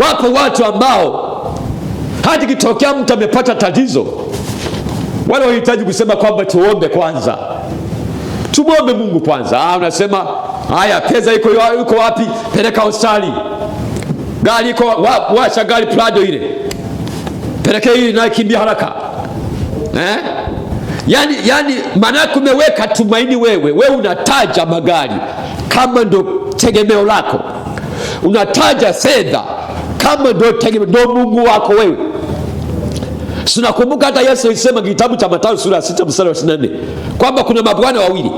Wapo watu ambao hadi kitokea mtu amepata tatizo, wale wanahitaji kusema kwamba tuombe kwanza, tumwombe Mungu kwanza. Unasema haya, pesa iko wapi? Peleka hospitali. Gari iko washa gari Prado ile, pelekea hili na kimbia haraka. Yani maana kumeweka tumaini wewe unataja magari kama ndo tegemeo lako, unataja fedha kama ndo Mungu wako wewe. Sinakumbuka hata Yesu alisema kitabu cha Mathayo sura 6 mstari wa 24 kwamba kuna mabwana wawili,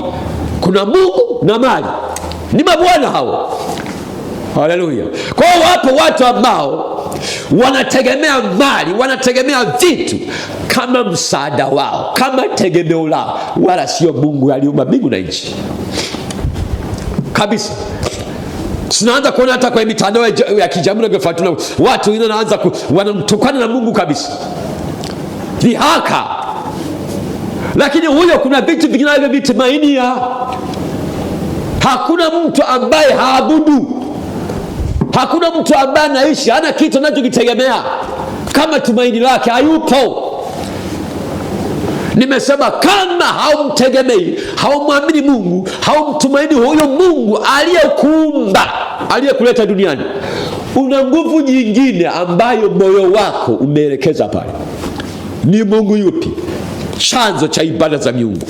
kuna Mungu na mali. Ni mabwana hao. Haleluya. Kwa hiyo wapo watu ambao wanategemea mali, wanategemea vitu kama msaada wao, kama tegemeo lao, wala sio Mungu aliumba mbingu na nchi kabisa. Tunaanza kuona hata kwa mitandao ya kijamii na kufuatana watu wanaanza wanamtukana na Mungu kabisa, dhihaka. Lakini huyo kuna vitu vingine vinavyovitumainia. Hakuna mtu ambaye haabudu, hakuna mtu ambaye anaishi hana kitu anachokitegemea kama tumaini lake, hayupo. Nimesema kama haumtegemei, haumwamini Mungu, haumtumaini huyo Mungu aliyekuumba, aliyekuleta duniani, una nguvu nyingine ambayo moyo wako umeelekeza pale. Ni Mungu yupi? Chanzo cha ibada za miungu.